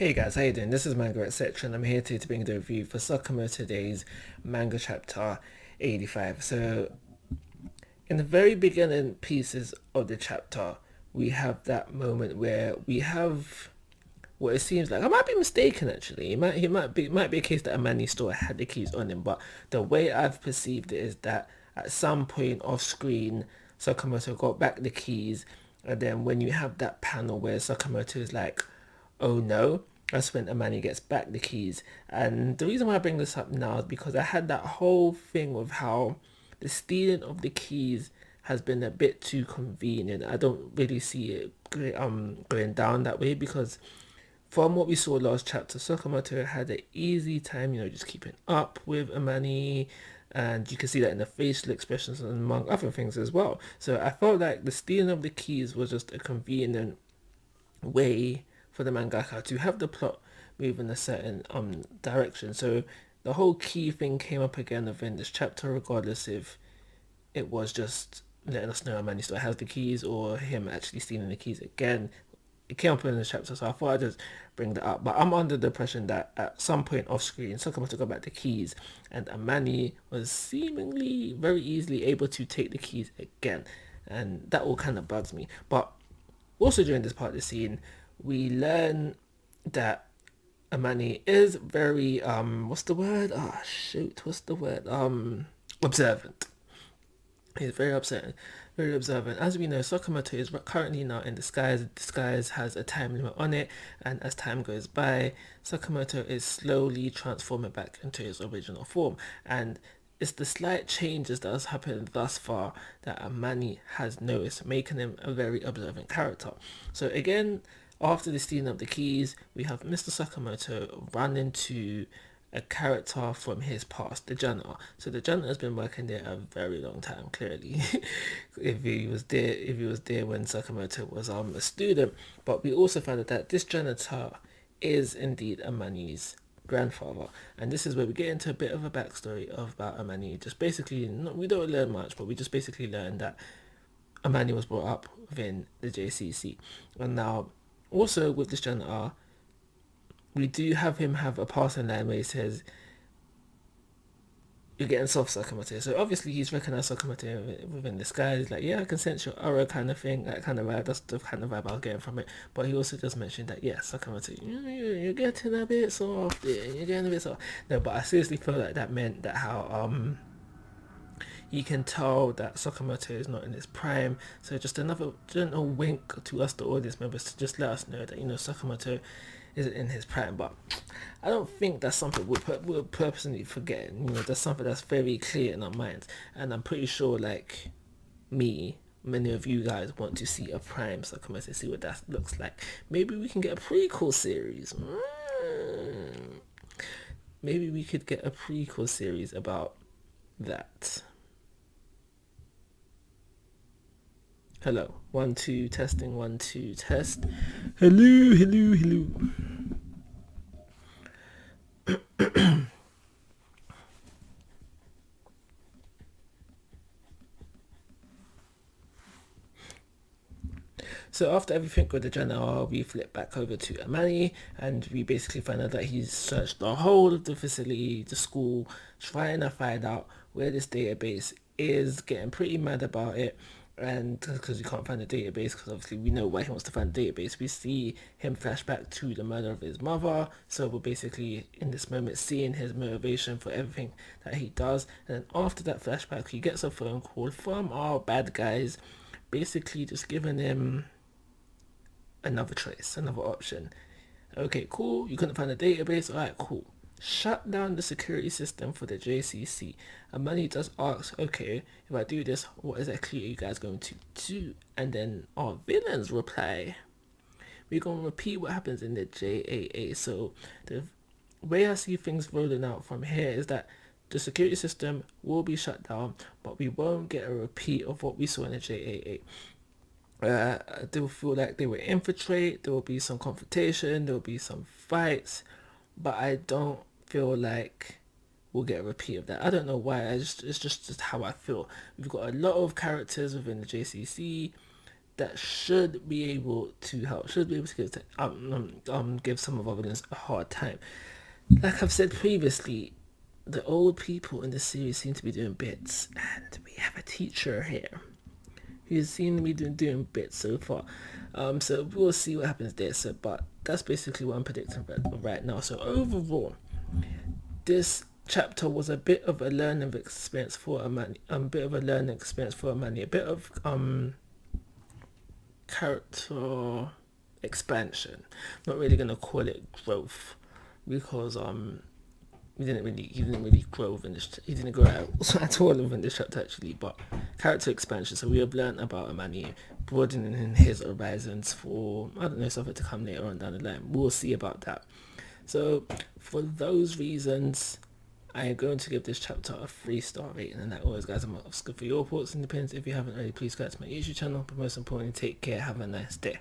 Hey guys, how you doing? This is Manga, etc. and I'm here today to bring the review for Sakamoto Days Manga Chapter 85. So, in the very beginning pieces of the chapter, we have that moment where we have what it seems like. I might be mistaken actually. It might be a case that Amani still had the keys on him, but the way I've perceived it is that at some point off screen, Sakamoto got back the keys, and then when you have that panel where Sakamoto is like, "Oh no," that's when Amani gets back the keys. And the reason why I bring this up now is because I had that whole thing with how the stealing of the keys has been a bit too convenient. I don't really see it going down that way because from what we saw last chapter, Sakamoto had an easy time, just keeping up with Amani, and you can see that in the facial expressions and among other things as well. So I felt like the stealing of the keys was just a convenient way for the mangaka to have the plot move in a certain direction. So the whole key thing came up again within this chapter, regardless if it was just letting us know Amani still has the keys or him actually stealing the keys again. It came up in the chapter, so I thought I'd just bring that up. But I'm under the impression that at some point off screen, Sakamoto got back the keys, and Amani was seemingly very easily able to take the keys again, and that all kind of bugs me. But also during this part of the scene, we learn that Amani is very what's the word? Oh shoot, what's the word? Observant. He's very observant. As we know, Sakamoto is currently now in disguise. Disguise has a time limit on it, and as time goes by, Sakamoto is slowly transforming back into his original form. And it's the slight changes that has happened thus far that Amani has noticed, making him a very observant character. So again, after the stealing of the keys, we have Mr. Sakamoto run into a character from his past, the janitor. So the janitor has been working there a very long time, clearly. if he was there when Sakamoto was a student. But we also found out that this janitor is indeed Amani's grandfather. And this is where we get into a bit of a backstory about Amani. Just basically, we don't learn much, but we just basically learn that Amani was brought up within the JCC. And now, also with this janitor, we do have him have a passing line where he says, "You're getting soft, Sakamoto." So obviously he's recognized Sakamoto within this guy. He's like, "Yeah, I can sense your aura," kind of thing, that kind of vibe. That's the kind of vibe I was getting from it. But he also just mentioned that, yeah, Sakamoto, you're getting a bit soft. You're getting a bit soft. No, but I seriously feel like that meant that how you can tell that Sakamoto is not in his prime. So just another gentle wink to us, the audience members, to just let us know that Sakamoto isn't in his prime. But I don't think that's something we're purposely forgetting. That's something that's very clear in our minds, and I'm pretty sure, like me, many of you guys want to see a prime Sakamoto, see what that looks like. Maybe we can get a prequel series. Maybe we could get a prequel series about that. Hello, 1 2 testing, 1 2 test. Hello, hello, hello. So after everything with the general, we flip back over to Amani, and we basically find out that he's searched the whole of the facility, the school, trying to find out where this database is, getting pretty mad about it. And because we can't find the database, because obviously we know why he wants to find the database, we see him flashback to the murder of his mother. So we're basically in this moment seeing his motivation for everything that he does. And then after that flashback, he gets a phone call from our bad guys, basically just giving him another choice, another option. Okay, cool. You couldn't find a database. Alright, cool. Shut down the security system for the JCC. And Money just asks, okay, if I do this, what exactly are you guys going to do? And then our villains reply, we're going to repeat what happens in the JAA. So the way I see things rolling out from here is that the security system will be shut down, but we won't get a repeat of what we saw in the JAA. They will feel like they will infiltrate, there will be some confrontation, there will be some fights, but I don't feel like we'll get a repeat of that. I don't know why, it's just how I feel. We've got a lot of characters within the JCC, that should be able to help, should be able to give some of our villains a hard time. Like I've said previously, the old people in the series seem to be doing bits, and we have a teacher here who's seen to be doing bits so far. So we'll see what happens there. So, but that's basically what I'm predicting right now. So overall, this chapter was a bit of a learning experience for Amani, a bit of character expansion. Not really gonna call it growth because he didn't really grow in this. He didn't grow out at all in this chapter actually, but character expansion. So we have learned about Amani broadening his horizons for, I don't know, something to come later on down the line. We'll see about that. So for those reasons, I am going to give this chapter a 3-star rating. And like always, guys, I'm asking for your thoughts and opinions. If you haven't already, please go to my YouTube channel. But most importantly, take care. Have a nice day.